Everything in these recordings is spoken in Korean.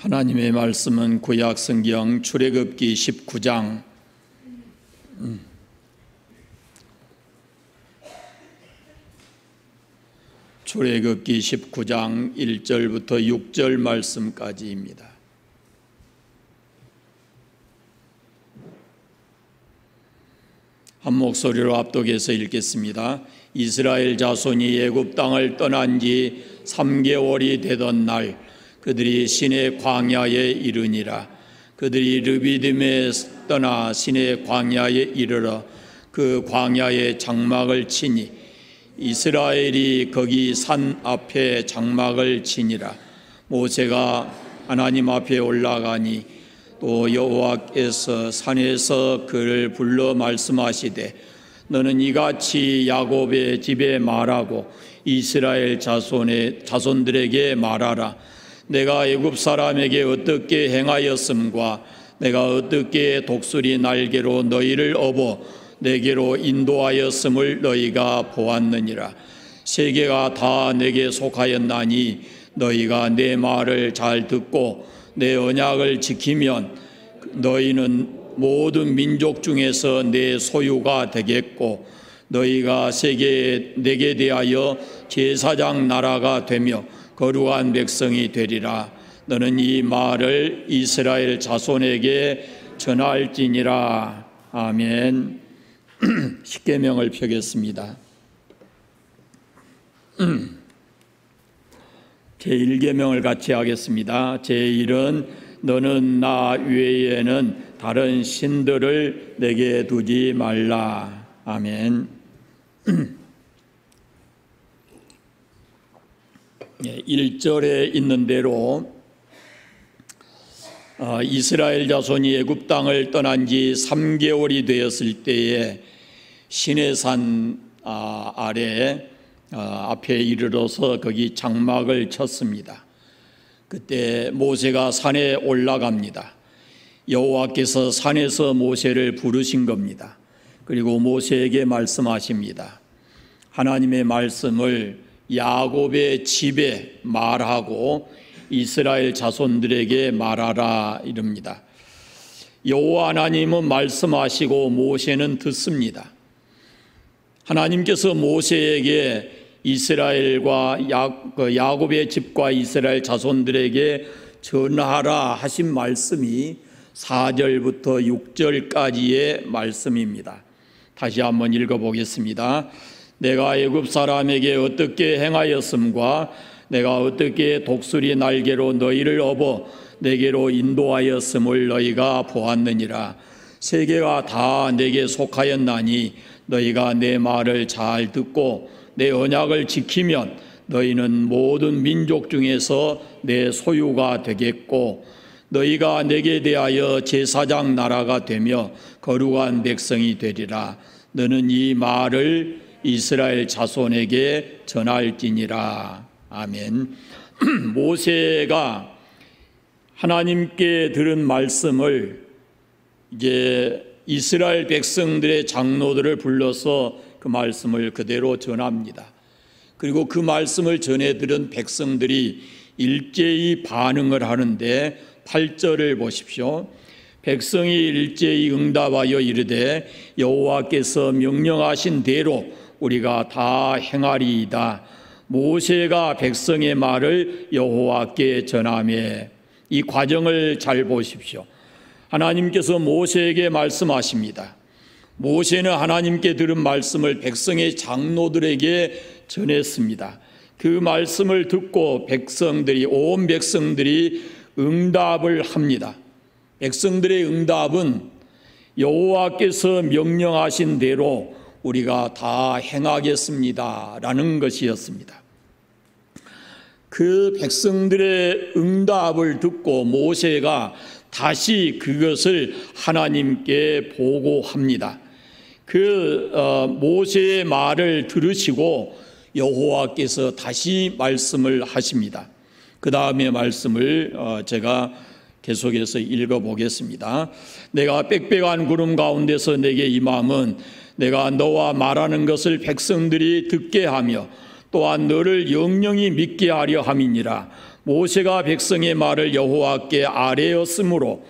하나님의 말씀은 구약 성경 출애굽기 19장 출애굽기 19장 1절부터 6절 말씀까지입니다. 한 목소리로 압독해서 읽겠습니다. 이스라엘 자손이 애굽 땅을 떠난 지 3개월이 되던 날 그들이 시내 광야에 이르니라. 그들이 르비딤에 떠나 시내 광야에 이르러 그 광야에 장막을 치니 이스라엘이 거기 산 앞에 장막을 치니라. 모세가 하나님 앞에 올라가니 또 여호와께서 산에서 그를 불러 말씀하시되 너는 이같이 야곱의 집에 말하고 이스라엘 자손들에게 말하라. 내가 애굽 사람에게 어떻게 행하였음과 내가 어떻게 독수리 날개로 너희를 업어 내게로 인도하였음을 너희가 보았느니라. 세계가 다 내게 속하였나니 너희가 내 말을 잘 듣고 내 언약을 지키면 너희는 모든 민족 중에서 내 소유가 되겠고 너희가 내게 대하여 제사장 나라가 되며 거룩한 백성이 되리라. 너는 이 말을 이스라엘 자손에게 전할지니라. 아멘. 십계명을 펴겠습니다. 제1계명을 같이 하겠습니다. 제1은 너는 나 외에는 다른 신들을 내게 두지 말라. 아멘. 1절에 있는 대로 이스라엘 자손이 애굽 땅을 떠난 지 3개월이 되었을 때에 시내산 아래 앞에 이르러서 거기 장막을 쳤습니다. 그때 모세가 산에 올라갑니다. 여호와께서 산에서 모세를 부르신 겁니다. 그리고 모세에게 말씀하십니다. 하나님의 말씀을 야곱의 집에 말하고 이스라엘 자손들에게 말하라 이럽니다. 여호와 하나님은 말씀하시고 모세는 듣습니다. 하나님께서 모세에게 이스라엘과 야곱의 집과 이스라엘 자손들에게 전하라 하신 말씀이 4절부터 6절까지의 말씀입니다. 다시 한번 읽어보겠습니다. 내가 애굽 사람에게 어떻게 행하였음과 내가 어떻게 독수리 날개로 너희를 업어 내게로 인도하였음을 너희가 보았느니라. 세계가 다 내게 속하였나니 너희가 내 말을 잘 듣고 내 언약을 지키면 너희는 모든 민족 중에서 내 소유가 되겠고 너희가 내게 대하여 제사장 나라가 되며 거룩한 백성이 되리라. 너는 이 말을 이스라엘 자손에게 전할지니라. 아멘. 모세가 하나님께 들은 말씀을 이제 이스라엘 백성들의 장로들을 불러서 그 말씀을 그대로 전합니다. 그리고 그 말씀을 전해 들은 백성들이 일제히 반응을 하는데 8절을 보십시오. 백성이 일제히 응답하여 이르되 여호와께서 명령하신 대로 우리가 다 행하리이다. 모세가 백성의 말을 여호와께 전하매. 이 과정을 잘 보십시오. 하나님께서 모세에게 말씀하십니다. 모세는 하나님께 들은 말씀을 백성의 장로들에게 전했습니다. 그 말씀을 듣고 온 백성들이 응답을 합니다. 백성들의 응답은 여호와께서 명령하신 대로 우리가 다 행하겠습니다 라는 것이었습니다. 그 백성들의 응답을 듣고 모세가 다시 그것을 하나님께 보고합니다. 모세의 말을 들으시고 여호와께서 다시 말씀을 하십니다. 그 다음에 말씀을 제가 계속해서 읽어보겠습니다. 내가 빽빽한 구름 가운데서 내게 임함은 내가 너와 말하는 것을 백성들이 듣게 하며 또한 너를 영영히 믿게 하려 함이니라. 모세가 백성의 말을 여호와께 아뢰었으므로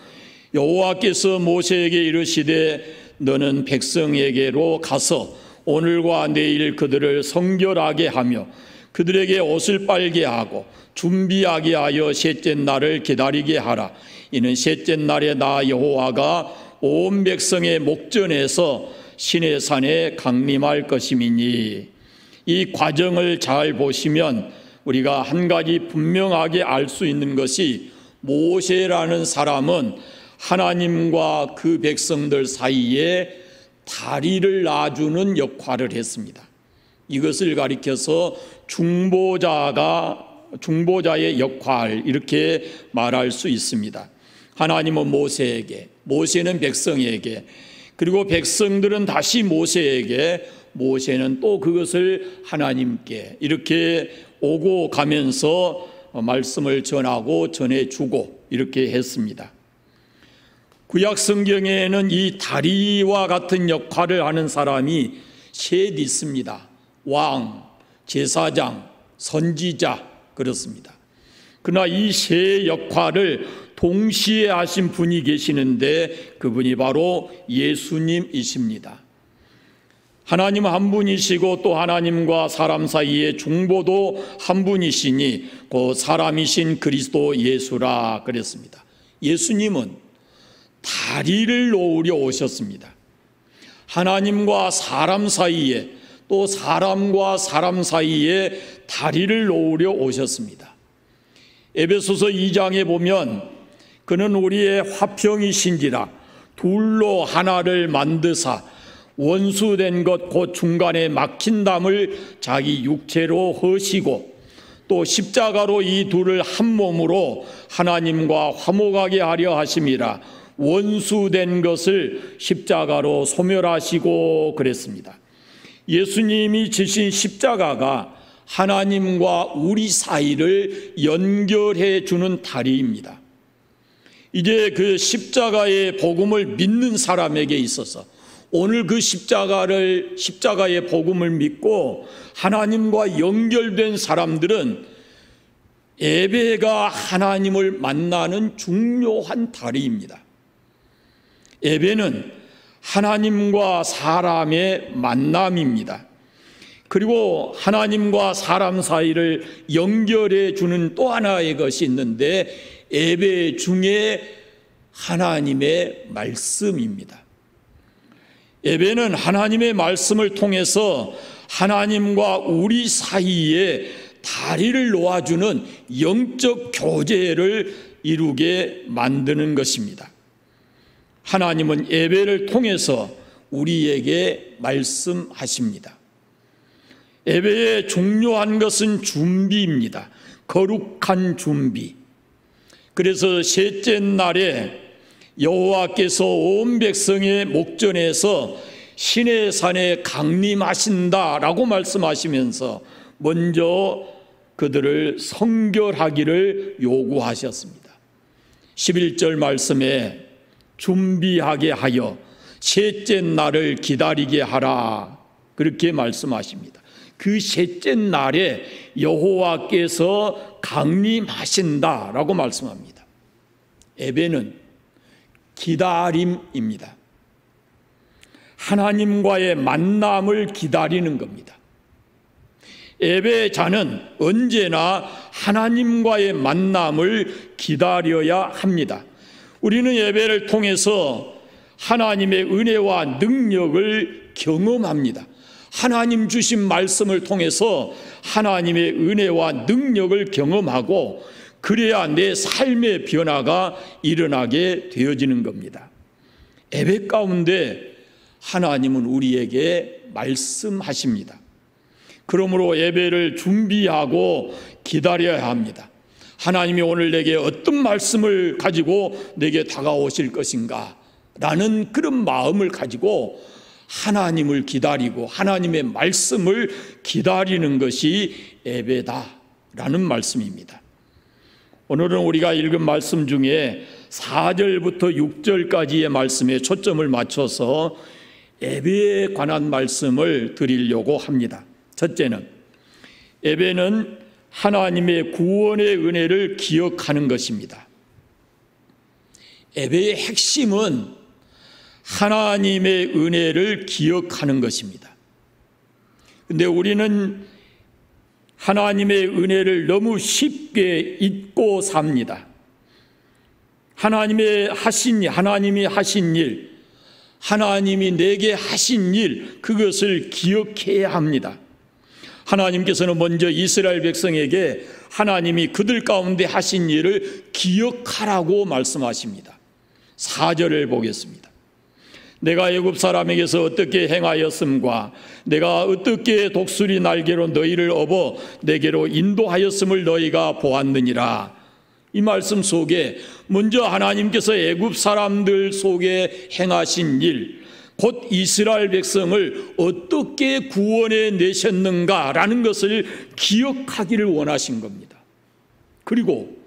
여호와께서 모세에게 이르시되 너는 백성에게로 가서 오늘과 내일 그들을 성결하게 하며 그들에게 옷을 빨게 하고 준비하게 하여 셋째 날을 기다리게 하라. 이는 셋째 날에 나 여호와가 온 백성의 목전에서 시내산에 강림할 것임이니. 이 과정을 잘 보시면 우리가 한 가지 분명하게 알 수 있는 것이 모세라는 사람은 하나님과 그 백성들 사이에 다리를 놔주는 역할을 했습니다. 이것을 가리켜서 중보자의 역할, 이렇게 말할 수 있습니다. 하나님은 모세에게, 모세는 백성에게, 그리고 백성들은 다시 모세에게, 모세는 또 그것을 하나님께 이렇게 오고 가면서 말씀을 전하고 전해주고 이렇게 했습니다. 구약 성경에는 이 다리와 같은 역할을 하는 사람이 셋 있습니다. 왕, 제사장, 선지자, 그렇습니다. 그러나 이 세 역할을 동시에 하신 분이 계시는데 그분이 바로 예수님이십니다. 하나님 한 분이시고 또 하나님과 사람 사이의 중보도 한 분이시니 그 사람이신 그리스도 예수라 그랬습니다. 예수님은 다리를 놓으려 오셨습니다. 하나님과 사람 사이에, 또 사람과 사람 사이에 다리를 놓으려 오셨습니다. 에베소서 2장에 보면 그는 우리의 화평이신지라 둘로 하나를 만드사 원수된 것 곧 중간에 막힌 담을 자기 육체로 허시고 또 십자가로 이 둘을 한 몸으로 하나님과 화목하게 하려 하심이라. 원수된 것을 십자가로 소멸하시고 그랬습니다. 예수님이 지신 십자가가 하나님과 우리 사이를 연결해 주는 다리입니다. 이제 그 십자가의 복음을 믿는 사람에게 있어서 오늘 그 십자가의 복음을 믿고 하나님과 연결된 사람들은 예배가 하나님을 만나는 중요한 다리입니다. 예배는 하나님과 사람의 만남입니다. 그리고 하나님과 사람 사이를 연결해 주는 또 하나의 것이 있는데 예배 중에 하나님의 말씀입니다. 예배는 하나님의 말씀을 통해서 하나님과 우리 사이에 다리를 놓아주는 영적 교제를 이루게 만드는 것입니다. 하나님은 예배를 통해서 우리에게 말씀하십니다. 예배의 중요한 것은 준비입니다. 거룩한 준비. 그래서 셋째 날에 여호와께서 온 백성의 목전에서 시내산에 강림하신다라고 말씀하시면서 먼저 그들을 성결하기를 요구하셨습니다. 11절 말씀에 준비하게 하여 셋째 날을 기다리게 하라, 그렇게 말씀하십니다. 그 셋째 날에 여호와께서 강림하신다라고 말씀합니다. 예배는 기다림입니다. 하나님과의 만남을 기다리는 겁니다. 예배자는 언제나 하나님과의 만남을 기다려야 합니다. 우리는 예배를 통해서 하나님의 은혜와 능력을 경험합니다. 하나님 주신 말씀을 통해서 하나님의 은혜와 능력을 경험하고 그래야 내 삶의 변화가 일어나게 되어지는 겁니다. 예배 가운데 하나님은 우리에게 말씀하십니다. 그러므로 예배를 준비하고 기다려야 합니다. 하나님이 오늘 내게 어떤 말씀을 가지고 내게 다가오실 것인가 라는 그런 마음을 가지고 하나님을 기다리고 하나님의 말씀을 기다리는 것이 예배다라는 말씀입니다. 오늘은 우리가 읽은 말씀 중에 4절부터 6절까지의 말씀에 초점을 맞춰서 예배에 관한 말씀을 드리려고 합니다. 첫째는 예배는 하나님의 구원의 은혜를 기억하는 것입니다. 예배의 핵심은 하나님의 은혜를 기억하는 것입니다. 그런데 우리는 하나님의 은혜를 너무 쉽게 잊고 삽니다. 하나님이 하신 일, 하나님이 내게 하신 일, 그것을 기억해야 합니다. 하나님께서는 먼저 이스라엘 백성에게 하나님이 그들 가운데 하신 일을 기억하라고 말씀하십니다. 4절을 보겠습니다. 내가 애굽 사람에게서 어떻게 행하였음과 내가 어떻게 독수리 날개로 너희를 업어 내게로 인도하였음을 너희가 보았느니라. 이 말씀 속에 먼저 하나님께서 애굽 사람들 속에 행하신 일, 곧 이스라엘 백성을 어떻게 구원해 내셨는가라는 것을 기억하기를 원하신 겁니다. 그리고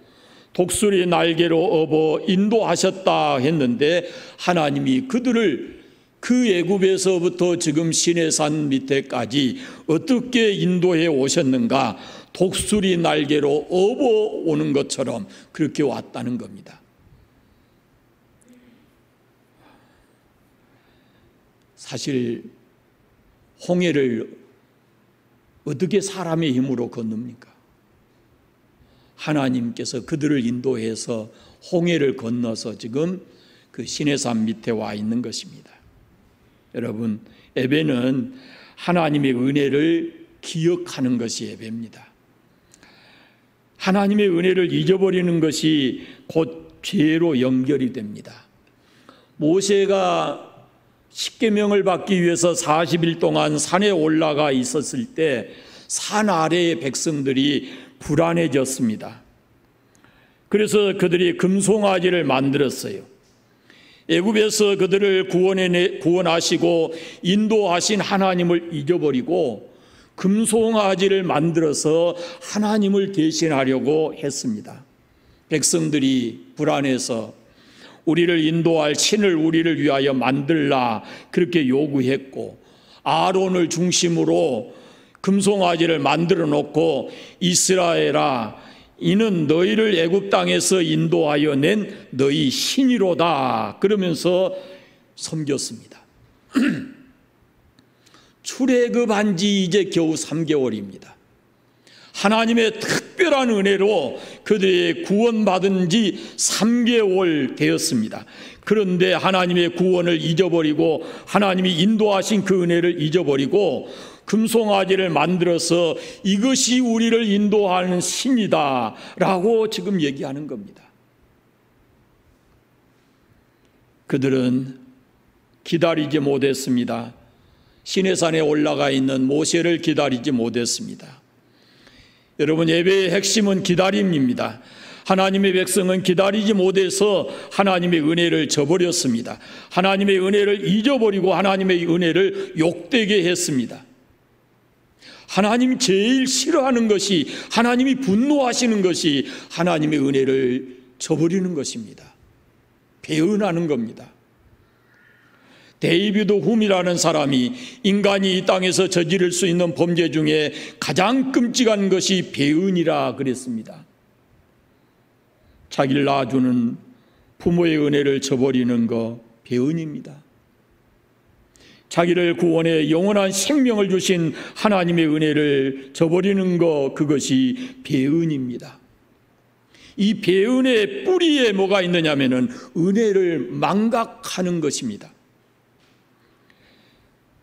독수리 날개로 업어 인도하셨다 했는데 하나님이 그들을 그 애굽에서부터 지금 시내산 밑에까지 어떻게 인도해 오셨는가, 독수리 날개로 업어 오는 것처럼 그렇게 왔다는 겁니다. 사실 홍해를 어떻게 사람의 힘으로 건넙니까? 하나님께서 그들을 인도해서 홍해를 건너서 지금 그 시내산 밑에 와 있는 것입니다. 여러분, 예배는 하나님의 은혜를 기억하는 것이 예배입니다. 하나님의 은혜를 잊어버리는 것이 곧 죄로 연결이 됩니다. 모세가 십계명을 받기 위해서 40일 동안 산에 올라가 있었을 때 산 아래의 백성들이 불안해졌습니다. 그래서 그들이 금송아지를 만들었어요. 애굽에서 그들을 구원하시고 인도하신 하나님을 잊어버리고 금송아지를 만들어서 하나님을 대신하려고 했습니다. 백성들이 불안해서 우리를 인도할 신을 우리를 위하여 만들라 그렇게 요구했고, 아론을 중심으로 금송아지를 만들어 놓고 이스라엘아, 이는 너희를 애굽 땅에서 인도하여 낸 너희 신이로다 그러면서 섬겼습니다. 출애굽한 지 이제 겨우 3개월입니다. 하나님의 특별한 은혜로 그들이 구원받은 지 3개월 되었습니다. 그런데 하나님의 구원을 잊어버리고 하나님이 인도하신 그 은혜를 잊어버리고 금송아지를 만들어서 이것이 우리를 인도하는 신이다 라고 지금 얘기하는 겁니다. 그들은 기다리지 못했습니다. 시내산에 올라가 있는 모세를 기다리지 못했습니다. 여러분, 예배의 핵심은 기다림입니다. 하나님의 백성은 기다리지 못해서 하나님의 은혜를 저버렸습니다. 하나님의 은혜를 잊어버리고 하나님의 은혜를 욕되게 했습니다. 하나님이 제일 싫어하는 것이, 하나님이 분노하시는 것이 하나님의 은혜를 저버리는 것입니다. 배은하는 겁니다. 데이비드 훔이라는 사람이 인간이 이 땅에서 저지를 수 있는 범죄 중에 가장 끔찍한 것이 배은이라 그랬습니다. 자기를 낳아주는 부모의 은혜를 저버리는 거 배은입니다. 자기를 구원해 영원한 생명을 주신 하나님의 은혜를 저버리는 거, 그것이 배은입니다. 이 배은의 뿌리에 뭐가 있느냐면은 은혜를 망각하는 것입니다.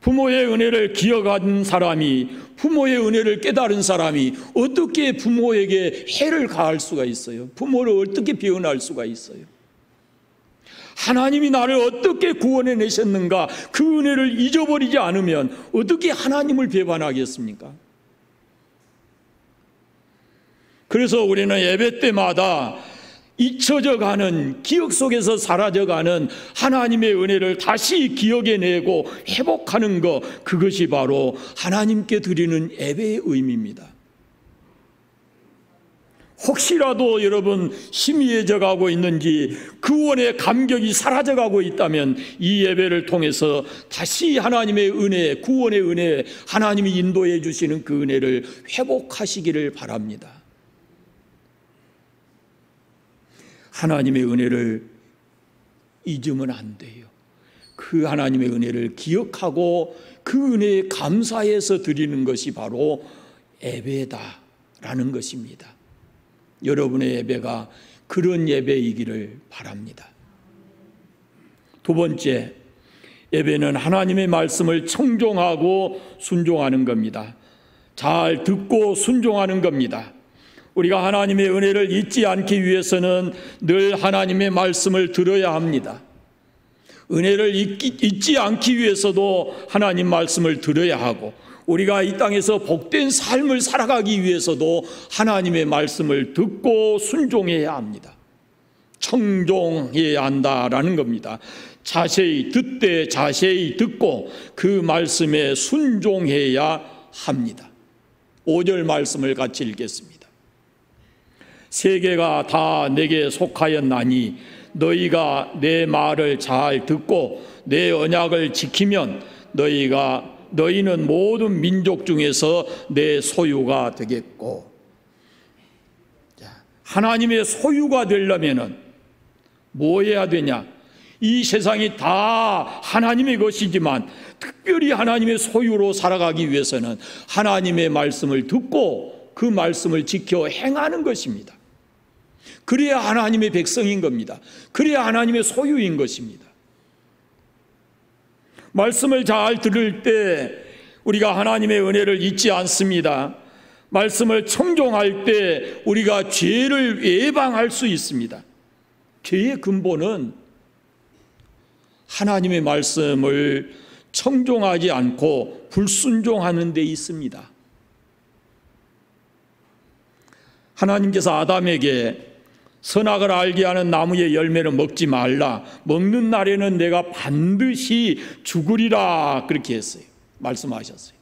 부모의 은혜를 기억하는 사람이, 부모의 은혜를 깨달은 사람이 어떻게 부모에게 해를 가할 수가 있어요? 부모를 어떻게 배은할 수가 있어요? 하나님이 나를 어떻게 구원해 내셨는가, 그 은혜를 잊어버리지 않으면 어떻게 하나님을 배반하겠습니까? 그래서 우리는 예배 때마다 잊혀져 가는, 기억 속에서 사라져 가는 하나님의 은혜를 다시 기억해내고 회복하는 것, 그것이 바로 하나님께 드리는 예배의 의미입니다. 혹시라도 여러분 희미해져 가고 있는지, 구원의 감격이 사라져 가고 있다면 이 예배를 통해서 다시 하나님의 은혜, 구원의 은혜, 하나님이 인도해 주시는 그 은혜를 회복하시기를 바랍니다. 하나님의 은혜를 잊으면 안 돼요. 그 하나님의 은혜를 기억하고 그 은혜에 감사해서 드리는 것이 바로 예배다라는 것입니다. 여러분의 예배가 그런 예배이기를 바랍니다. 두 번째, 예배는 하나님의 말씀을 청종하고 순종하는 겁니다. 잘 듣고 순종하는 겁니다. 우리가 하나님의 은혜를 잊지 않기 위해서는 늘 하나님의 말씀을 들어야 합니다. 은혜를 잊지 않기 위해서도 하나님 말씀을 들어야 하고, 우리가 이 땅에서 복된 삶을 살아가기 위해서도 하나님의 말씀을 듣고 순종해야 합니다. 청종해야 한다라는 겁니다. 자세히 듣되 자세히 듣고 그 말씀에 순종해야 합니다. 5절 말씀을 같이 읽겠습니다. 세계가 다 내게 속하였나니 너희가 내 말을 잘 듣고 내 언약을 지키면 너희는 모든 민족 중에서 내 소유가 되겠고. 하나님의 소유가 되려면 뭐 해야 되냐? 이 세상이 다 하나님의 것이지만 특별히 하나님의 소유로 살아가기 위해서는 하나님의 말씀을 듣고 그 말씀을 지켜 행하는 것입니다. 그래야 하나님의 백성인 겁니다. 그래야 하나님의 소유인 것입니다. 말씀을 잘 들을 때 우리가 하나님의 은혜를 잊지 않습니다. 말씀을 청종할 때 우리가 죄를 예방할 수 있습니다. 죄의 근본은 하나님의 말씀을 청종하지 않고 불순종하는 데 있습니다. 하나님께서 아담에게 선악을 알게 하는 나무의 열매는 먹지 말라, 먹는 날에는 내가 반드시 죽으리라, 그렇게 했어요. 말씀하셨어요.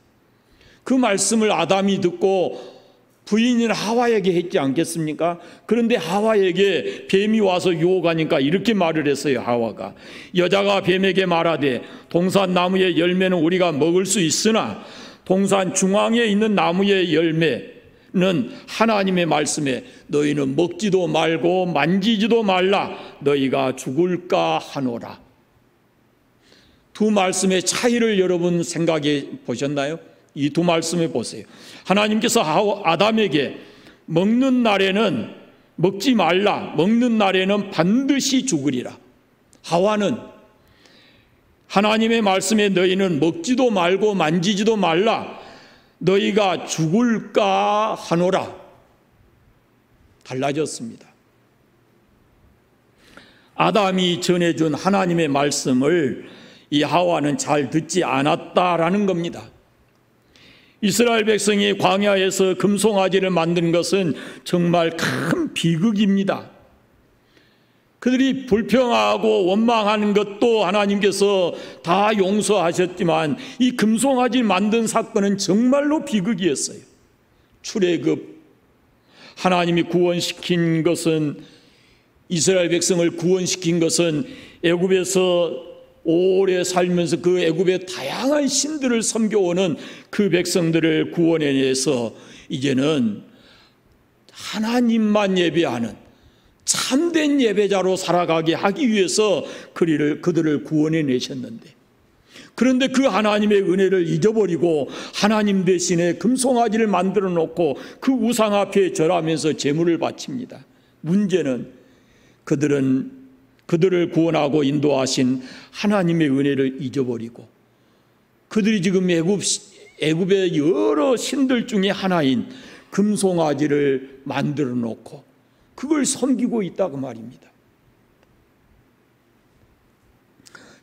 그 말씀을 아담이 듣고 부인인 하와에게 했지 않겠습니까? 그런데 하와에게 뱀이 와서 유혹하니까 이렇게 말을 했어요. 하와가 여자가 뱀에게 말하되 동산 나무의 열매는 우리가 먹을 수 있으나 동산 중앙에 있는 나무의 열매는 하나님의 말씀에 너희는 먹지도 말고 만지지도 말라, 너희가 죽을까 하노라. 두 말씀의 차이를 여러분 생각해 보셨나요? 이 두 말씀을 보세요. 하나님께서 아담에게 먹는 날에는 먹지 말라, 먹는 날에는 반드시 죽으리라. 하와는 하나님의 말씀에 너희는 먹지도 말고 만지지도 말라, 너희가 죽을까 하노라. 달라졌습니다. 아담이 전해준 하나님의 말씀을 이 하와는 잘 듣지 않았다라는 겁니다. 이스라엘 백성이 광야에서 금송아지를 만든 것은 정말 큰 비극입니다. 그들이 불평하고 원망하는 것도 하나님께서 다 용서하셨지만 이 금송아지 만든 사건은 정말로 비극이었어요. 출애굽, 하나님이 구원시킨 것은, 이스라엘 백성을 구원시킨 것은 애굽에서 오래 살면서 그 애굽의 다양한 신들을 섬겨오는 그 백성들을 구원해내서 이제는 하나님만 예배하는 참된 예배자로 살아가게 하기 위해서 그들을 구원해내셨는데, 그런데 그 하나님의 은혜를 잊어버리고 하나님 대신에 금송아지를 만들어 놓고 그 우상 앞에 절하면서 제물을 바칩니다. 문제는 그들을 구원하고 인도하신 하나님의 은혜를 잊어버리고 그들이 지금 애굽의 여러 신들 중에 하나인 금송아지를 만들어 놓고 그걸 섬기고 있다고 말입니다.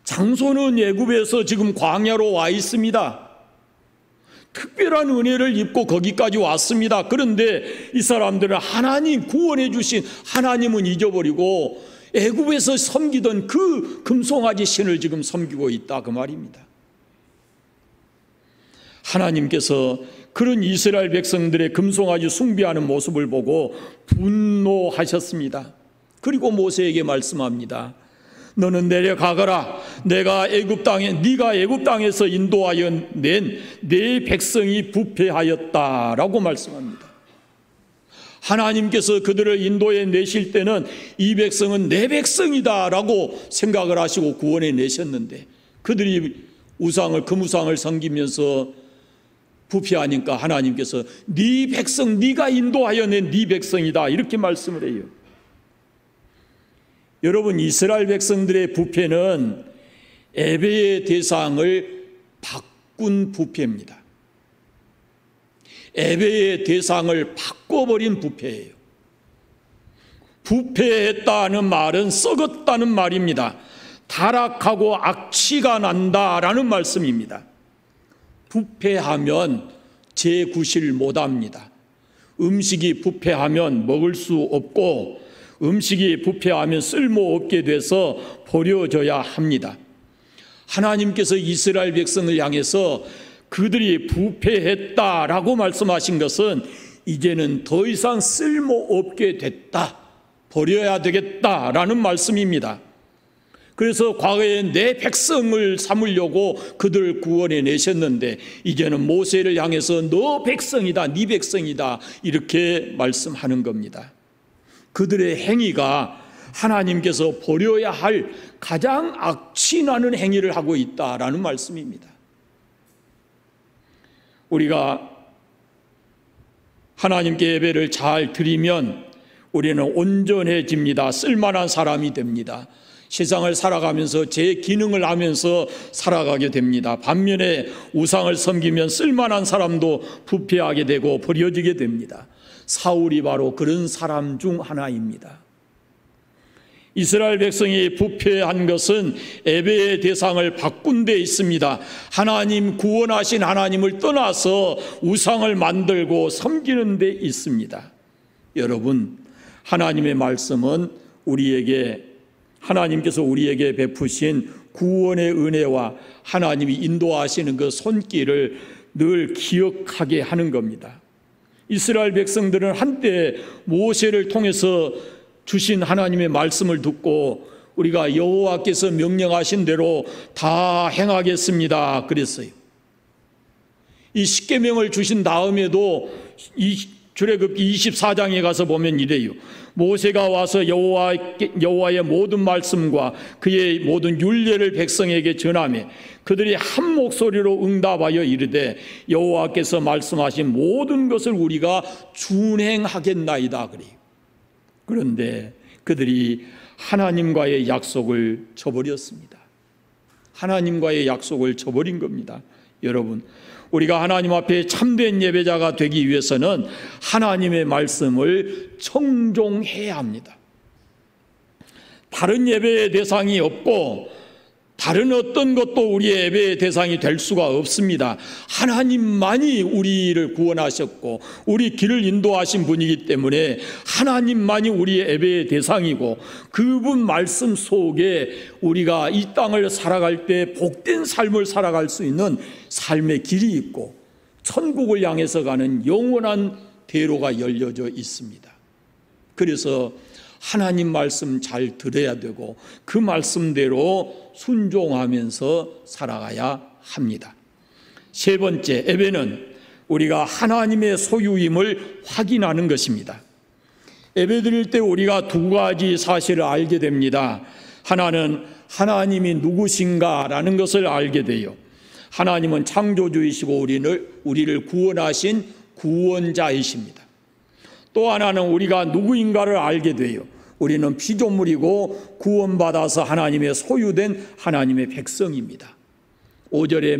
장소는 애굽에서 지금 광야로 와 있습니다. 특별한 은혜를 입고 거기까지 왔습니다. 그런데 이 사람들은 하나님, 구원해 주신 하나님은 잊어버리고 애굽에서 섬기던 그 금송아지 신을 지금 섬기고 있다 그 말입니다. 하나님께서 그런 이스라엘 백성들의 금송아지 숭배하는 모습을 보고 분노하셨습니다. 그리고 모세에게 말씀합니다. 너는 내려가거라. 네가 애굽 땅에서 인도하여 낸 네 백성이 부패하였다라고 말씀합니다. 하나님께서 그들을 인도해 내실 때는 이 백성은 내 백성이다라고 생각을 하시고 구원해 내셨는데 그들이 금우상을 섬기면서 부패하니까 하나님께서 네 백성, 네가 인도하여 낸 네 백성이다 이렇게 말씀을 해요. 여러분, 이스라엘 백성들의 부패는 예배의 대상을 바꾼 부패입니다. 예배의 대상을 바꿔버린 부패예요. 부패했다는 말은 썩었다는 말입니다. 타락하고 악취가 난다라는 말씀입니다. 부패하면 재구실 못합니다. 음식이 부패하면 먹을 수 없고 음식이 부패하면 쓸모없게 돼서 버려져야 합니다. 하나님께서 이스라엘 백성을 향해서 그들이 부패했다라고 말씀하신 것은 이제는 더 이상 쓸모없게 됐다, 버려야 되겠다라는 말씀입니다. 그래서 과거에 내 백성을 삼으려고 그들을 구원해 내셨는데 이제는 모세를 향해서 너 백성이다, 네 백성이다 이렇게 말씀하는 겁니다. 그들의 행위가 하나님께서 버려야 할 가장 악취나는 행위를 하고 있다라는 말씀입니다. 우리가 하나님께 예배를 잘 드리면 우리는 온전해집니다. 쓸만한 사람이 됩니다. 세상을 살아가면서 제 기능을 하면서 살아가게 됩니다. 반면에 우상을 섬기면 쓸만한 사람도 부패하게 되고 버려지게 됩니다. 사울이 바로 그런 사람 중 하나입니다. 이스라엘 백성이 부패한 것은 예배의 대상을 바꾼 데 있습니다. 하나님, 구원하신 하나님을 떠나서 우상을 만들고 섬기는 데 있습니다. 여러분, 하나님의 말씀은 하나님께서 우리에게 베푸신 구원의 은혜와 하나님이 인도하시는 그 손길을 늘 기억하게 하는 겁니다. 이스라엘 백성들은 한때 모세를 통해서 주신 하나님의 말씀을 듣고 우리가 여호와께서 명령하신 대로 다 행하겠습니다 그랬어요. 이 십계명을 주신 다음에도 이 출애굽기 24장에 가서 보면 이래요. 모세가 와서 여호와의 모든 말씀과 그의 모든 율례를 백성에게 전하며 그들이 한 목소리로 응답하여 이르되 여호와께서 말씀하신 모든 것을 우리가 준행하겠나이다 그래요. 그런데 그들이 하나님과의 약속을 저버렸습니다. 하나님과의 약속을 저버린 겁니다. 여러분, 우리가 하나님 앞에 참된 예배자가 되기 위해서는 하나님의 말씀을 청종해야 합니다. 다른 예배의 대상이 없고 다른 어떤 것도 우리의 예배의 대상이 될 수가 없습니다. 하나님만이 우리를 구원하셨고 우리 길을 인도하신 분이기 때문에 하나님만이 우리의 예배의 대상이고 그분 말씀 속에 우리가 이 땅을 살아갈 때 복된 삶을 살아갈 수 있는 삶의 길이 있고 천국을 향해서 가는 영원한 대로가 열려져 있습니다. 그래서 하나님 말씀 잘 들어야 되고 그 말씀대로 순종하면서 살아가야 합니다. 세 번째, 예배는 우리가 하나님의 소유임을 확인하는 것입니다. 예배 드릴 때 우리가 두 가지 사실을 알게 됩니다. 하나는 하나님이 누구신가라는 것을 알게 돼요. 하나님은 창조주이시고 우리를 구원하신 구원자이십니다. 또 하나는 우리가 누구인가를 알게 돼요. 우리는 피조물이고 구원받아서 하나님의 소유된 하나님의 백성입니다. 5절의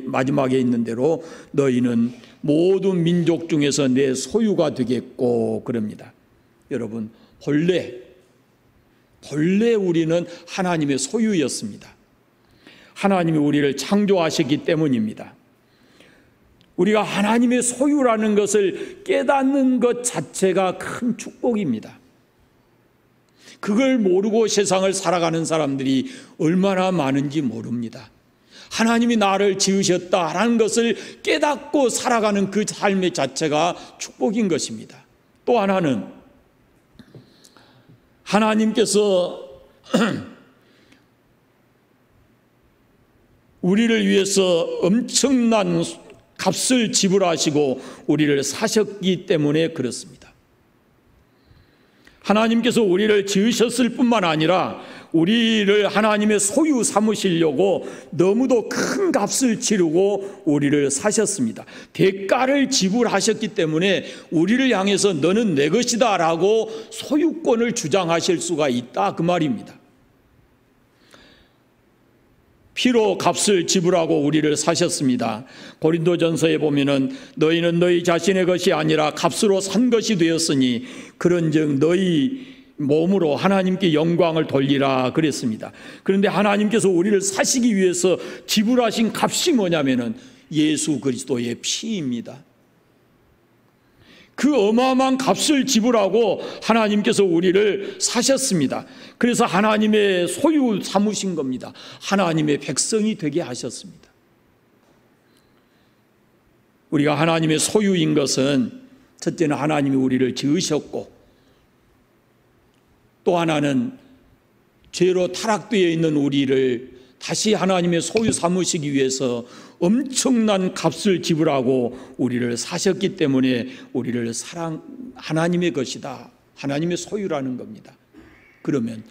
마지막에 있는 대로 너희는 모든 민족 중에서 내 소유가 되겠고 그럽니다. 여러분, 본래 우리는 하나님의 소유였습니다. 하나님이 우리를 창조하셨기 때문입니다. 우리가 하나님의 소유라는 것을 깨닫는 것 자체가 큰 축복입니다. 그걸 모르고 세상을 살아가는 사람들이 얼마나 많은지 모릅니다. 하나님이 나를 지으셨다라는 것을 깨닫고 살아가는 그 삶의 자체가 축복인 것입니다. 또 하나는 하나님께서 우리를 위해서 엄청난 값을 지불하시고 우리를 사셨기 때문에 그렇습니다. 하나님께서 우리를 지으셨을 뿐만 아니라 우리를 하나님의 소유 삼으시려고 너무도 큰 값을 치르고 우리를 사셨습니다. 대가를 지불하셨기 때문에 우리를 향해서 너는 내 것이다 라고 소유권을 주장하실 수가 있다, 그 말입니다. 피로 값을 지불하고 우리를 사셨습니다. 고린도전서에 보면은 너희는 너희 자신의 것이 아니라 값으로 산 것이 되었으니 그런즉 너희 몸으로 하나님께 영광을 돌리라 그랬습니다. 그런데 하나님께서 우리를 사시기 위해서 지불하신 값이 뭐냐면은 예수 그리스도의 피입니다. 그 어마어마한 값을 지불하고 하나님께서 우리를 사셨습니다. 그래서 하나님의 소유 삼으신 겁니다. 하나님의 백성이 되게 하셨습니다. 우리가 하나님의 소유인 것은 첫째는 하나님이 우리를 지으셨고, 또 하나는 죄로 타락되어 있는 우리를 다시 하나님의 소유 삼으시기 위해서 엄청난 값을 지불하고 우리를 사셨기 때문에 우리를 하나님의 것이다, 하나님의 소유라는 겁니다. 그러면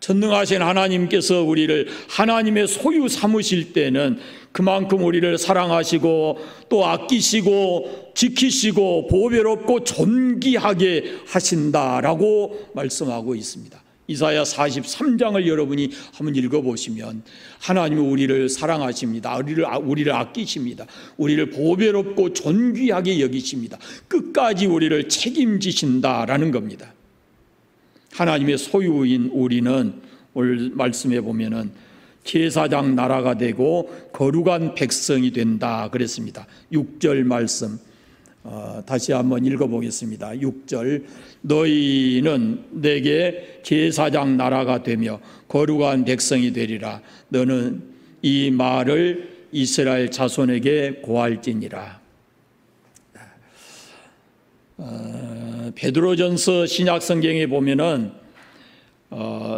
전능하신 하나님께서 우리를 하나님의 소유 삼으실 때는 그만큼 우리를 사랑하시고 또 아끼시고 지키시고 보배롭고 존귀하게 하신다라고 말씀하고 있습니다. 이사야 43장을 여러분이 한번 읽어보시면 하나님이 우리를 사랑하십니다. 우리를 아끼십니다. 우리를 보배롭고 존귀하게 여기십니다. 끝까지 우리를 책임지신다라는 겁니다. 하나님의 소유인 우리는 오늘 말씀해 보면은 제사장 나라가 되고 거룩한 백성이 된다 그랬습니다. 6절 말씀 다시 한번 읽어보겠습니다. 6절 너희는 내게 제사장 나라가 되며 거룩한 백성이 되리라. 너는 이 말을 이스라엘 자손에게 고할지니라. 베드로전서 신약성경에 보면은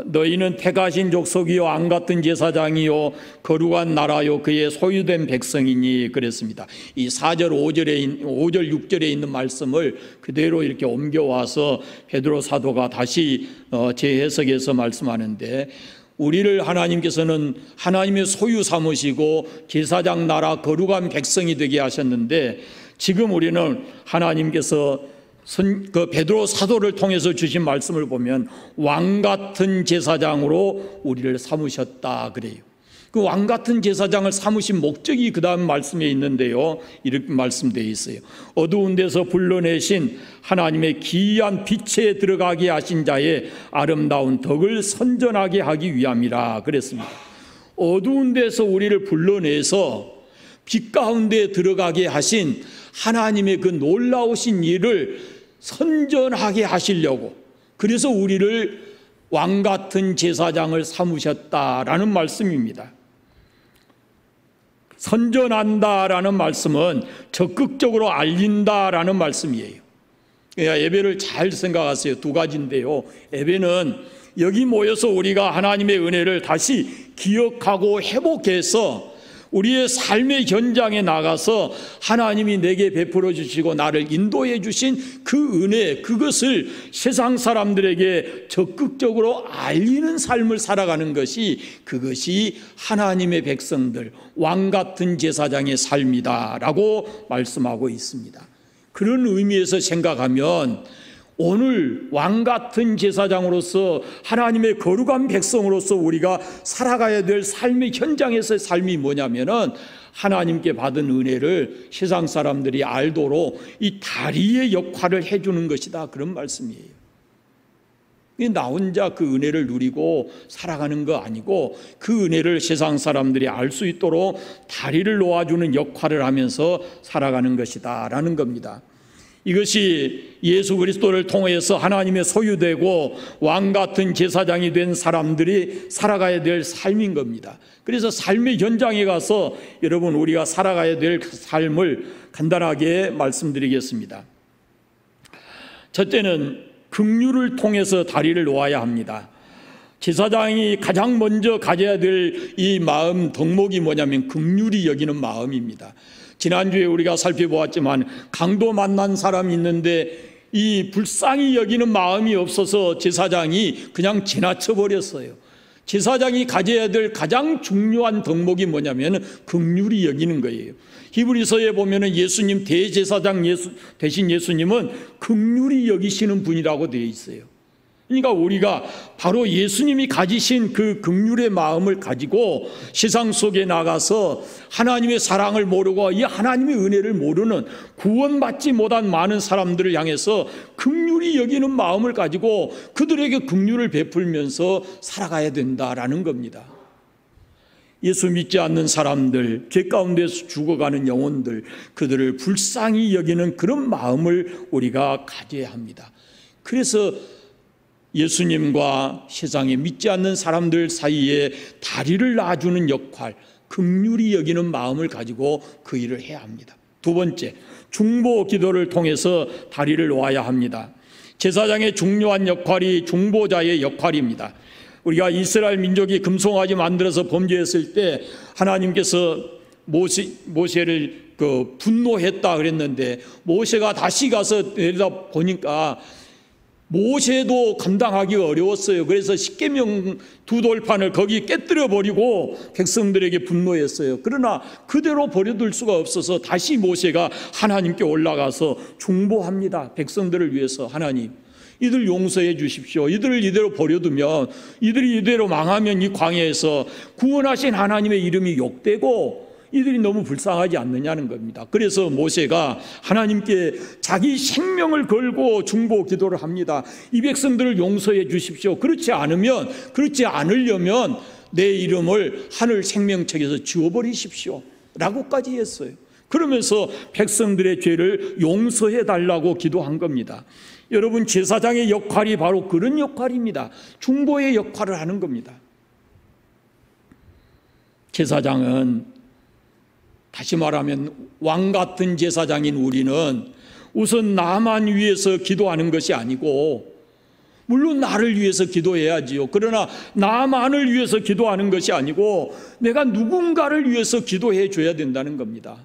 너희는 택하신 족속이요 안 같은 제사장이요 거룩한 나라요 그의 소유된 백성이니 그랬습니다. 이 4절 5절 6절에 있는 말씀을 그대로 이렇게 옮겨와서 베드로 사도가 다시 재해석해서 말씀하는데, 우리를 하나님께서는 하나님의 소유 삼으시고 제사장 나라 거룩한 백성이 되게 하셨는데, 지금 우리는 하나님께서 그 베드로 사도를 통해서 주신 말씀을 보면 왕 같은 제사장으로 우리를 삼으셨다 그래요. 그 왕 같은 제사장을 삼으신 목적이 그 다음 말씀에 있는데요, 이렇게 말씀되어 있어요. 어두운 데서 불러내신 하나님의 기이한 빛에 들어가게 하신 자의 아름다운 덕을 선전하게 하기 위함이라 그랬습니다. 어두운 데서 우리를 불러내서 빛 가운데 들어가게 하신 하나님의 그 놀라우신 일을 선전하게 하시려고, 그래서 우리를 왕 같은 제사장을 삼으셨다라는 말씀입니다. 선전한다라는 말씀은 적극적으로 알린다라는 말씀이에요. 그러니까 예배를 잘 생각하세요. 두 가지인데요, 예배는 여기 모여서 우리가 하나님의 은혜를 다시 기억하고 회복해서 우리의 삶의 현장에 나가서 하나님이 내게 베풀어 주시고 나를 인도해 주신 그 은혜, 그것을 세상 사람들에게 적극적으로 알리는 삶을 살아가는 것이, 그것이 하나님의 백성들, 왕 같은 제사장의 삶이다라고 말씀하고 있습니다. 그런 의미에서 생각하면 오늘 왕 같은 제사장으로서 하나님의 거룩한 백성으로서 우리가 살아가야 될 삶의 현장에서의 삶이 뭐냐면은 하나님께 받은 은혜를 세상 사람들이 알도록 이 다리의 역할을 해주는 것이다, 그런 말씀이에요. 나 혼자 그 은혜를 누리고 살아가는 거 아니고 그 은혜를 세상 사람들이 알 수 있도록 다리를 놓아주는 역할을 하면서 살아가는 것이다 라는 겁니다. 이것이 예수 그리스도를 통해서 하나님의 소유되고 왕 같은 제사장이 된 사람들이 살아가야 될 삶인 겁니다. 그래서 삶의 현장에 가서 여러분 우리가 살아가야 될 삶을 간단하게 말씀드리겠습니다. 첫째는 긍휼을 통해서 다리를 놓아야 합니다. 제사장이 가장 먼저 가져야 될 이 마음 덕목이 뭐냐면 긍휼히 여기는 마음입니다. 지난주에 우리가 살펴보았지만 강도 만난 사람이 있는데 이 불쌍히 여기는 마음이 없어서 제사장이 그냥 지나쳐 버렸어요. 제사장이 가져야 될 가장 중요한 덕목이 뭐냐면 긍휼히 여기는 거예요. 히브리서에 보면은 예수님 대제사장 대신 예수님은 긍휼히 여기시는 분이라고 되어 있어요. 그러니까 우리가 바로 예수님이 가지신 그 긍휼의 마음을 가지고 세상 속에 나가서 하나님의 사랑을 모르고 이 하나님의 은혜를 모르는 구원받지 못한 많은 사람들을 향해서 긍휼히 여기는 마음을 가지고 그들에게 긍휼을 베풀면서 살아가야 된다라는 겁니다. 예수 믿지 않는 사람들, 죄 가운데서 죽어가는 영혼들, 그들을 불쌍히 여기는 그런 마음을 우리가 가져야 합니다. 그래서 예수님과 세상에 믿지 않는 사람들 사이에 다리를 놔주는 역할, 긍휼히 여기는 마음을 가지고 그 일을 해야 합니다. 두 번째, 중보 기도를 통해서 다리를 놓아야 합니다. 제사장의 중요한 역할이 중보자의 역할입니다. 우리가 이스라엘 민족이 금송아지 만들어서 범죄했을 때 하나님께서 모세를 분노했다 그랬는데 모세가 다시 가서 내려다 보니까 모세도 감당하기가 어려웠어요. 그래서 십계명 두 돌판을 거기 깨뜨려 버리고 백성들에게 분노했어요. 그러나 그대로 버려둘 수가 없어서 다시 모세가 하나님께 올라가서 중보합니다. 백성들을 위해서 하나님 이들 용서해 주십시오. 이들을 이대로 버려두면 이들이 이대로 망하면 이 광야에서 구원하신 하나님의 이름이 욕되고 이들이 너무 불쌍하지 않느냐는 겁니다. 그래서 모세가 하나님께 자기 생명을 걸고 중보 기도를 합니다. 이 백성들을 용서해 주십시오. 그렇지 않으려면 내 이름을 하늘 생명책에서 지워버리십시오 라고까지 했어요. 그러면서 백성들의 죄를 용서해 달라고 기도한 겁니다. 여러분, 제사장의 역할이 바로 그런 역할입니다. 중보의 역할을 하는 겁니다. 제사장은 다시 말하면 왕 같은 제사장인 우리는 우선 나만 위해서 기도하는 것이 아니고, 물론 나를 위해서 기도해야지요. 그러나 나만을 위해서 기도하는 것이 아니고 내가 누군가를 위해서 기도해 줘야 된다는 겁니다.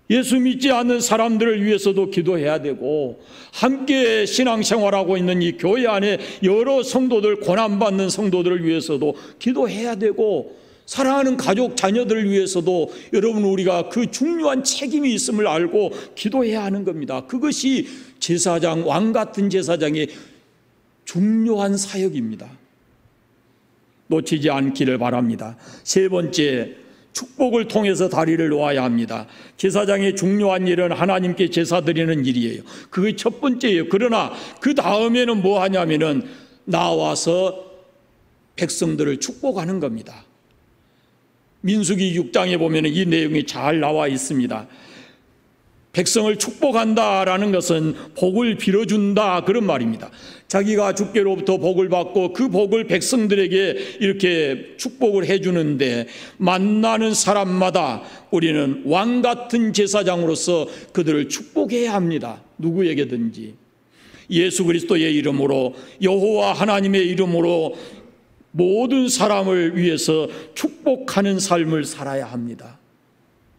예수 믿지 않는 사람들을 위해서도 기도해야 되고, 함께 신앙생활하고 있는 이 교회 안에 여러 성도들, 고난받는 성도들을 위해서도 기도해야 되고, 사랑하는 가족, 자녀들을 위해서도 여러분 우리가 그 중요한 책임이 있음을 알고 기도해야 하는 겁니다. 그것이 제사장, 왕 같은 제사장의 중요한 사역입니다. 놓치지 않기를 바랍니다. 세 번째, 축복을 통해서 다리를 놓아야 합니다. 제사장의 중요한 일은 하나님께 제사 드리는 일이에요. 그게 첫 번째예요. 그러나 그 다음에는 뭐 하냐면은 나와서 백성들을 축복하는 겁니다. 민수기 6장에 보면 이 내용이 잘 나와 있습니다. 백성을 축복한다라는 것은 복을 빌어준다 그런 말입니다. 자기가 주께로부터 복을 받고 그 복을 백성들에게 이렇게 축복을 해주는데, 만나는 사람마다 우리는 왕 같은 제사장으로서 그들을 축복해야 합니다. 누구에게든지 예수 그리스도의 이름으로, 여호와 하나님의 이름으로 모든 사람을 위해서 축복하는 삶을 살아야 합니다.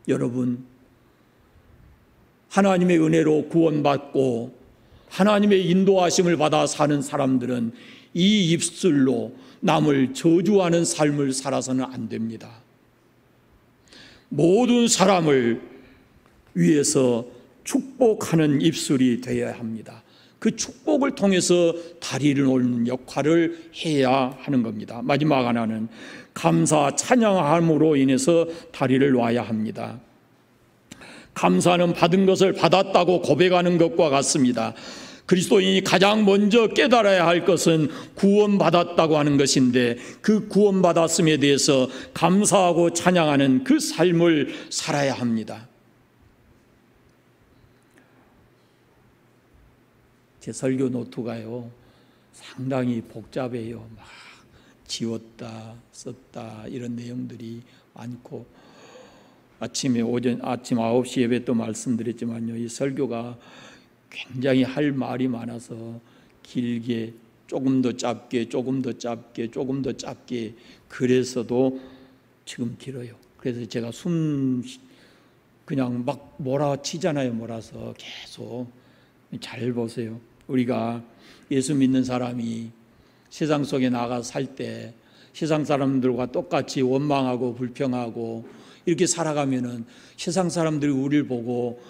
여러분, 하나님의 은혜로 구원받고 하나님의 인도하심을 받아 사는 사람들은 이 입술로 남을 저주하는 삶을 살아서는 안 됩니다. 모든 사람을 위해서 축복하는 입술이 되어야 합니다. 그 축복을 통해서 다리를 놓는 역할을 해야 하는 겁니다. 마지막 하나는 감사, 찬양함으로 인해서 다리를 놔야 합니다. 감사는 받은 것을 받았다고 고백하는 것과 같습니다. 그리스도인이 가장 먼저 깨달아야 할 것은 구원받았다고 하는 것인데, 그 구원받았음에 대해서 감사하고 찬양하는 그 삶을 살아야 합니다. 제 설교 노트가요 상당히 복잡해요. 막 지웠다 썼다 이런 내용들이 많고, 아침 9시 예배 또 말씀드렸지만요, 이 설교가 굉장히 할 말이 많아서 길게 조금 더 짧게 조금 더 짧게 조금 더 짧게, 그래서도 지금 길어요. 그래서 제가 그냥 막 몰아치잖아요. 몰아서 계속. 잘 보세요. 우리가 예수 믿는 사람이 세상 속에 나가 살 때 세상 사람들과 똑같이 원망하고 불평하고 이렇게 살아가면은 세상 사람들이 우리를 보고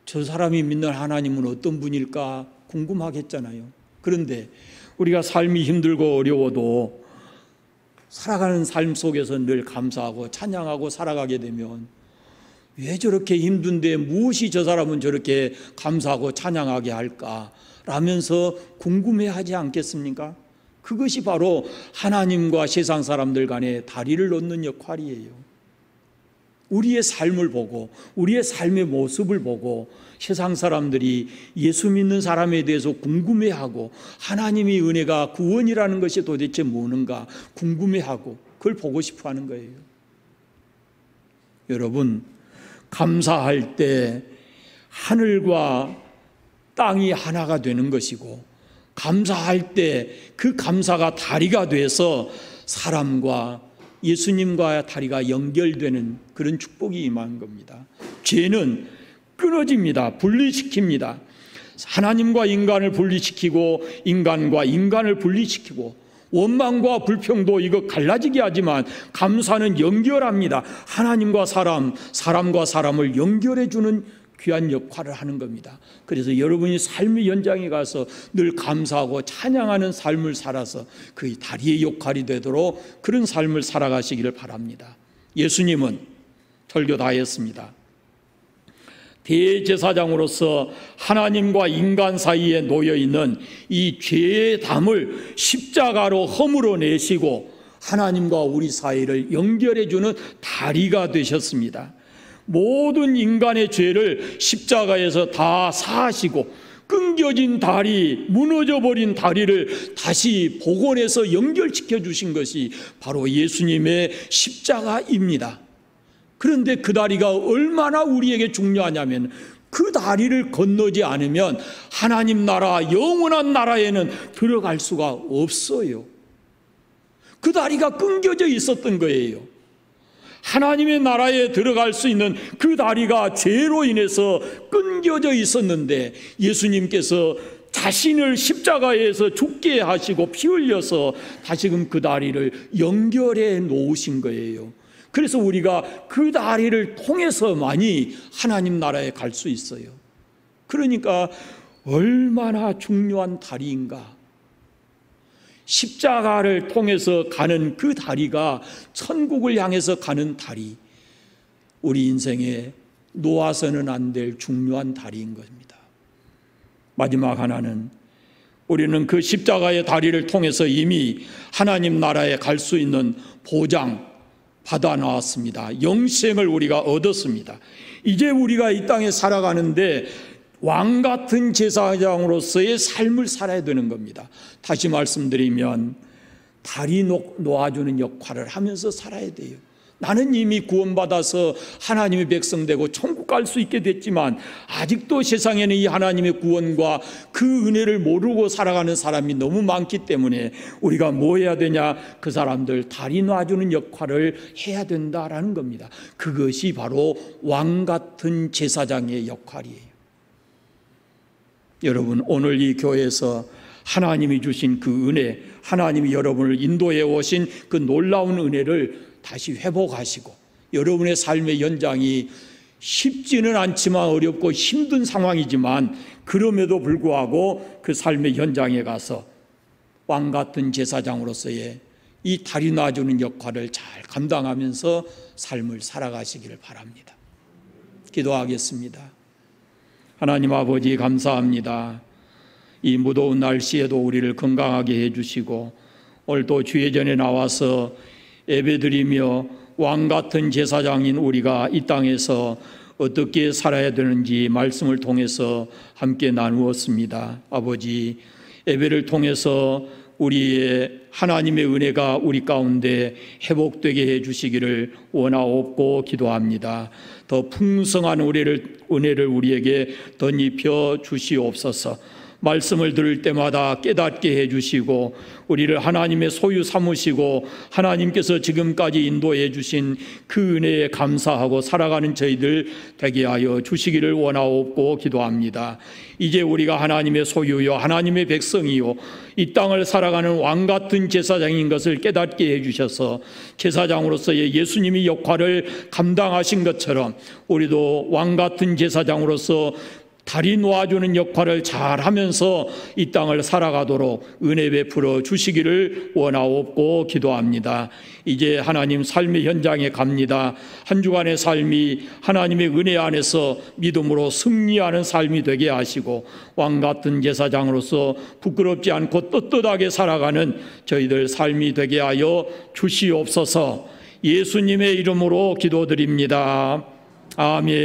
저 사람이 믿는 하나님은 어떤 분일까 궁금하겠잖아요. 그런데 우리가 삶이 힘들고 어려워도 살아가는 삶 속에서 늘 감사하고 찬양하고 살아가게 되면, 왜 저렇게 힘든데 무엇이 저 사람은 저렇게 감사하고 찬양하게 할까 라면서 궁금해하지 않겠습니까? 그것이 바로 하나님과 세상 사람들 간에 다리를 놓는 역할이에요. 우리의 삶을 보고 우리의 삶의 모습을 보고 세상 사람들이 예수 믿는 사람에 대해서 궁금해하고, 하나님의 은혜가 구원이라는 것이 도대체 뭐는가 궁금해하고 그걸 보고 싶어 하는 거예요. 여러분, 감사할 때 하늘과 땅이 하나가 되는 것이고, 감사할 때 그 감사가 다리가 돼서 사람과 예수님과 다리가 연결되는 그런 축복이 임한 겁니다. 죄는 끊어집니다. 분리시킵니다. 하나님과 인간을 분리시키고 인간과 인간을 분리시키고, 원망과 불평도 이거 갈라지게 하지만 감사는 연결합니다. 하나님과 사람, 사람과 사람을 연결해 주는 귀한 역할을 하는 겁니다. 그래서 여러분이 삶의 연장에 가서 늘 감사하고 찬양하는 삶을 살아서 그 다리의 역할이 되도록 그런 삶을 살아가시기를 바랍니다. 예수님은 설교 다 했습니다. 대제사장으로서 하나님과 인간 사이에 놓여있는 이 죄의 담을 십자가로 허물어 내시고 하나님과 우리 사이를 연결해 주는 다리가 되셨습니다. 모든 인간의 죄를 십자가에서 다 사하시고 끊겨진 다리, 무너져버린 다리를 다시 복원해서 연결시켜 주신 것이 바로 예수님의 십자가입니다. 그런데 그 다리가 얼마나 우리에게 중요하냐면, 그 다리를 건너지 않으면 하나님 나라, 영원한 나라에는 들어갈 수가 없어요. 그 다리가 끊겨져 있었던 거예요. 하나님의 나라에 들어갈 수 있는 그 다리가 죄로 인해서 끊겨져 있었는데, 예수님께서 자신을 십자가에서 죽게 하시고 피 흘려서 다시금 그 다리를 연결해 놓으신 거예요. 그래서 우리가 그 다리를 통해서만이 하나님 나라에 갈 수 있어요. 그러니까 얼마나 중요한 다리인가. 십자가를 통해서 가는 그 다리가 천국을 향해서 가는 다리, 우리 인생에 놓아서는 안 될 중요한 다리인 것입니다. 마지막 하나는, 우리는 그 십자가의 다리를 통해서 이미 하나님 나라에 갈 수 있는 보장 받아 나왔습니다. 영생을 우리가 얻었습니다. 이제 우리가 이 땅에 살아가는데 왕 같은 제사장으로서의 삶을 살아야 되는 겁니다. 다시 말씀드리면 다리 놓아주는 역할을 하면서 살아야 돼요. 나는 이미 구원받아서 하나님의 백성 되고 천국 갈 수 있게 됐지만 아직도 세상에는 이 하나님의 구원과 그 은혜를 모르고 살아가는 사람이 너무 많기 때문에 우리가 뭐 해야 되냐? 그 사람들 다리 놔주는 역할을 해야 된다라는 겁니다. 그것이 바로 왕 같은 제사장의 역할이에요. 여러분, 오늘 이 교회에서 하나님이 주신 그 은혜, 하나님이 여러분을 인도해 오신 그 놀라운 은혜를 다시 회복하시고, 여러분의 삶의 연장이 쉽지는 않지만 어렵고 힘든 상황이지만 그럼에도 불구하고 그 삶의 연장에 가서 왕 같은 제사장으로서의 이 다리 놔주는 역할을 잘 감당하면서 삶을 살아가시기를 바랍니다. 기도하겠습니다. 하나님 아버지, 감사합니다. 이 무더운 날씨에도 우리를 건강하게 해주시고 오늘도 주의 전에 나와서 예배드리며 왕 같은 제사장인 우리가 이 땅에서 어떻게 살아야 되는지 말씀을 통해서 함께 나누었습니다. 아버지, 예배를 통해서 우리의 하나님의 은혜가 우리 가운데 회복되게 해주시기를 원하옵고 기도합니다. 더 풍성한 은혜를 우리에게 덧입혀 주시옵소서. 말씀을 들을 때마다 깨닫게 해주시고 우리를 하나님의 소유 삼으시고 하나님께서 지금까지 인도해 주신 그 은혜에 감사하고 살아가는 저희들 되게 하여 주시기를 원하옵고 기도합니다. 이제 우리가 하나님의 소유요 하나님의 백성이요 이 땅을 살아가는 왕같은 제사장인 것을 깨닫게 해주셔서 제사장으로서의 예수님이 역할을 감당하신 것처럼 우리도 왕같은 제사장으로서 다리 놓아주는 역할을 잘하면서 이 땅을 살아가도록 은혜 베풀어 주시기를 원하옵고 기도합니다. 이제 하나님 삶의 현장에 갑니다. 한 주간의 삶이 하나님의 은혜 안에서 믿음으로 승리하는 삶이 되게 하시고 왕같은 제사장으로서 부끄럽지 않고 떳떳하게 살아가는 저희들 삶이 되게 하여 주시옵소서. 예수님의 이름으로 기도드립니다. 아멘.